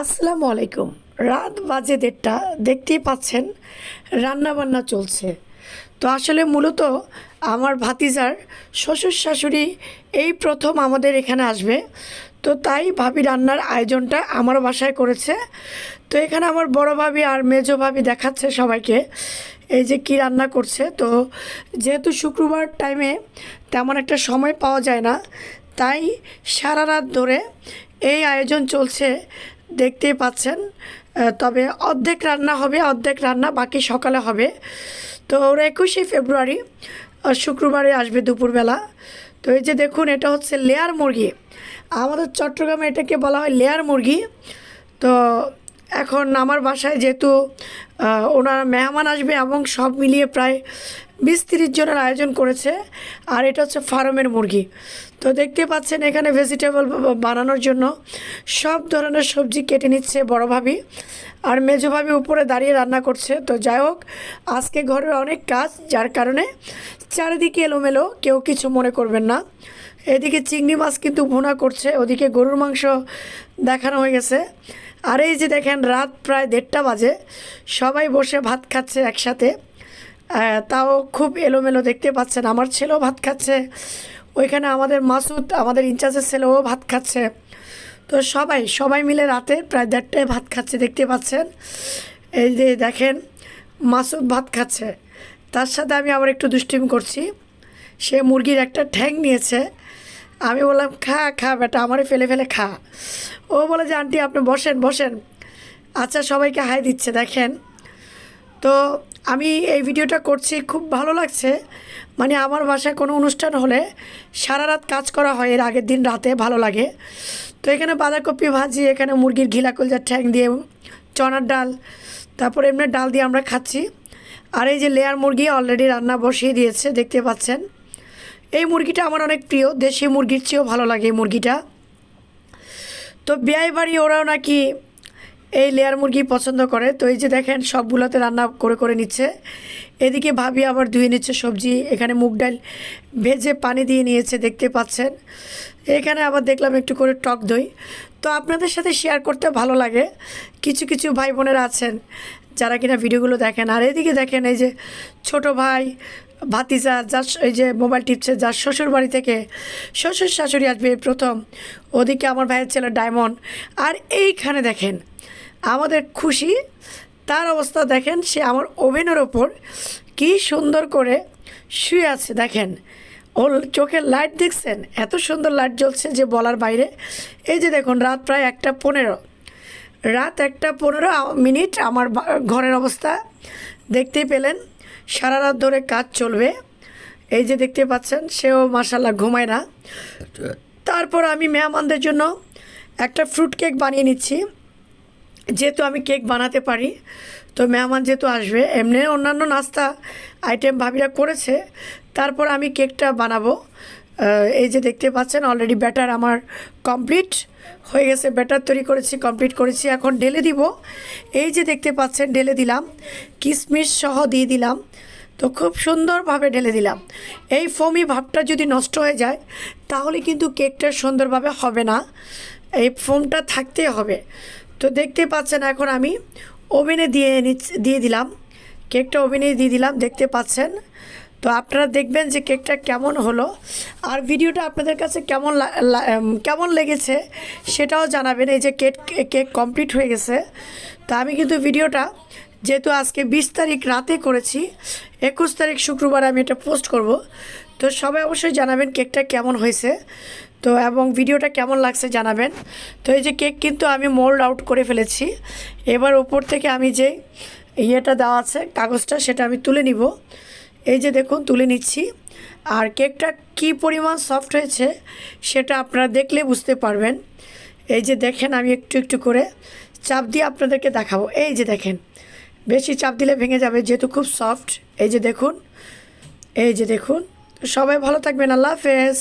আসসালামু আলাইকুম। রাত বাজে ১:৩০। দেখতেই পাচ্ছেন রান্না বান্না চলছে। তো আসলে মূলত আমার ভাতিজার শ্বশুর শাশুড়ি এই প্রথম আমাদের এখানে আসবে। তো তাই ভাবি রান্নার আয়োজনটা আমার বাসায় করেছে। তো এখানে আমার বড় ভাবি আর মেজো ভাবি দেখাচ্ছে সবাইকে এই যে কি রান্না করছে। তো যেহেতু শুক্রবার টাইমে তেমন একটা সময় পাওয়া যায় না, তাই সারা রাত ধরে এই আয়োজন চলছে, দেখতেই পাচ্ছেন। তবে অর্ধেক রান্না হবে, অর্ধেক রান্না বাকি সকালে হবে। তো ওরা ২১শে ফেব্রুয়ারি শুক্রবারে আসবে দুপুরবেলা। তো এই যে দেখুন, এটা হচ্ছে লেয়ার মুরগি। আমাদের চট্টগ্রামে এটাকে বলা হয় লেয়ার মুরগি। তো এখন আমার বাসায় যেহেতু ওনারা মেহমান আসবে এবং সব মিলিয়ে প্রায় ২০-৩০ জনের আয়োজন করেছে। আর এটা হচ্ছে ফার্মের মুরগি। তো দেখতে পাচ্ছেন এখানে ভেজিটেবল বানানোর জন্য সব ধরনের সবজি কেটে নিচ্ছে বড় ভাবি, আর মেজো ভাবি উপরে দাঁড়িয়ে রান্না করছে। তো যাই হোক, আজকে ঘরের অনেক কাজ, যার কারণে চারিদিকে এলোমেলো, কেউ কিছু মনে করবেন না। এদিকে চিংড়ি মাছ কিন্তু ভুনা করছে, ওদিকে গরুর মাংস দেখানো হয়ে গেছে। আর এই যে দেখেন, রাত প্রায় ১:৩০ বাজে, সবাই বসে ভাত খাচ্ছে একসাথে। তাও খুব এলোমেলো, দেখতে পাচ্ছেন। আমার ছেলেও ভাত খাচ্ছে, ওইখানে আমাদের মাসুদ, আমাদের ইনচার্জের ছেলেও ভাত খাচ্ছে। তো সবাই সবাই মিলে রাতে প্রায় ১:৩০টায় ভাত খাচ্ছে, দেখতে পাচ্ছেন। এই যে দেখেন, মাসুদ ভাত খাচ্ছে, তার সাথে আমি আবার একটু দুষ্টিমি করছি। সে মুরগির একটা ঠ্যাং নিয়েছে, আমি বললাম খা খা বেটা, আমারে ফেলে ফেলে খা। ও বলে যে আন্টি আপনি বসেন বসেন। আচ্ছা, সবাইকে হাই দিচ্ছে দেখেন। তো আমি এই ভিডিওটা করছি, খুব ভালো লাগছে। মানে আমার বাসায় কোনো অনুষ্ঠান হলে সারা রাত কাজ করা হয়, এর আগের দিন রাতে ভালো লাগে। তো এখানে বাঁধাকপি ভাজি, এখানে মুরগির ঘিলা কলজার ঠ্যাং দিয়ে চনার ডাল, তারপরে এমনি ডাল দিয়ে আমরা খাচ্ছি। আর এই যে লেয়ার মুরগি অলরেডি রান্না বসিয়ে দিয়েছে, দেখতে পাচ্ছেন। এই মুরগিটা আমার অনেক প্রিয়, দেশি মুরগির চেয়েও ভালো লাগে এই মুরগিটা। তো বিয়ে বাড়ি ওরাও নাকি এই লেয়ার মুরগি পছন্দ করে। তো এই যে দেখেন, সবগুলোতে রান্না করে করে নিচ্ছে। এদিকে ভাবি আবার ধুয়ে নিচ্ছে সবজি, এখানে মুগ ডাল ভেজে পানি দিয়ে নিয়েছে, দেখতে পাচ্ছেন। এখানে আবার দেখলাম একটু করে টক দই। তো আপনাদের সাথে শেয়ার করতে ভালো লাগে, কিছু কিছু ভাই বোনেরা আছেন যারা কিনা ভিডিওগুলো দেখেন। আর এদিকে দেখেন, এই যে ছোট ভাই ভাতিজা, যার এই যে মোবাইল টিপছে, যার শ্বশুর বাড়ি থেকে শ্বশুর শাশুড়ি আসবে প্রথম, ওদিকে আমার ভাইয়ের ছেলে ডায়মন্ড। আর এইখানে দেখেন আমাদের খুশি, তার অবস্থা দেখেন, সে আমার ওভেনের ওপর কি সুন্দর করে শুয়ে আছে দেখেন। ওর চোখের লাইট দেখছেন, এত সুন্দর লাইট জ্বলছে যে বলার বাইরে। এই যে দেখুন, রাত প্রায় ১:১৫, রাত ১:১৫ আমার ঘরের অবস্থা দেখতেই পেলেন। সারা রাত ধরে কাজ চলবে, এই যে দেখতে পাচ্ছেন। সেও মাশাল্লাহ ঘুমায় না। তারপর আমি মেহমানদের জন্য একটা ফ্রুট কেক বানিয়ে নিচ্ছি, যেহেতু আমি কেক বানাতে পারি। তো মেহমান যেহেতু আসবে, এমনি অন্যান্য নাস্তা আইটেম ভাবিরা করেছে, তারপর আমি কেকটা বানাবো। এই যে দেখতে পাচ্ছেন, অলরেডি ব্যাটার আমার কমপ্লিট হয়ে গেছে, ব্যাটার তৈরি করেছি, কমপ্লিট করেছি। এখন ঢেলে দিব, এই যে দেখতে পাচ্ছেন ঢেলে দিলাম, কিশমিশ সহ দিয়ে দিলাম। তো খুব সুন্দরভাবে ঢেলে দিলাম। এই ফোমি ভাবটা যদি নষ্ট হয়ে যায় তাহলে কিন্তু কেকটা সুন্দরভাবে হবে না, এই ফোমটা থাকতে হবে। তো দেখতে পাচ্ছেন, এখন আমি ওভেনে দিয়ে দিলাম, কেকটা ওভেনে দিয়ে দিলাম, দেখতে পাচ্ছেন। তো আপনারা দেখবেন যে কেকটা কেমন হলো, আর ভিডিওটা আপনাদের কাছে কেমন লেগেছে সেটাও জানাবেন। এই যে কেক কমপ্লিট হয়ে গেছে। তো আমি কিন্তু ভিডিওটা যেহেতু আজকে ২০ তারিখ রাতে করেছি, ২১ তারিখ শুক্রবার আমি এটা পোস্ট করব। তো সবাই অবশ্যই জানাবেন কেকটা কেমন হয়েছে, তো এবং ভিডিওটা কেমন লাগছে জানাবেন। তো এই যে কেক কিন্তু আমি মোল্ড আউট করে ফেলেছি। এবার উপর থেকে আমি যে ইয়েটা দেওয়া আছে কাগজটা, সেটা আমি তুলে নিব। এই যে দেখুন, তুলে নিচ্ছি। আর কেকটা কি পরিমাণ সফট হয়েছে সেটা আপনারা দেখলে বুঝতে পারবেন। এই যে দেখেন, আমি একটু একটু করে চাপ দিয়ে আপনাদেরকে দেখাবো। এই যে দেখেন, বেশি চাপ দিলে ভেঙে যাবে, যেহেতু খুব সফট। এই যে দেখুন, এই যে দেখুন। সবাই ভালো থাকবেন, আল্লাহ হাফেজ।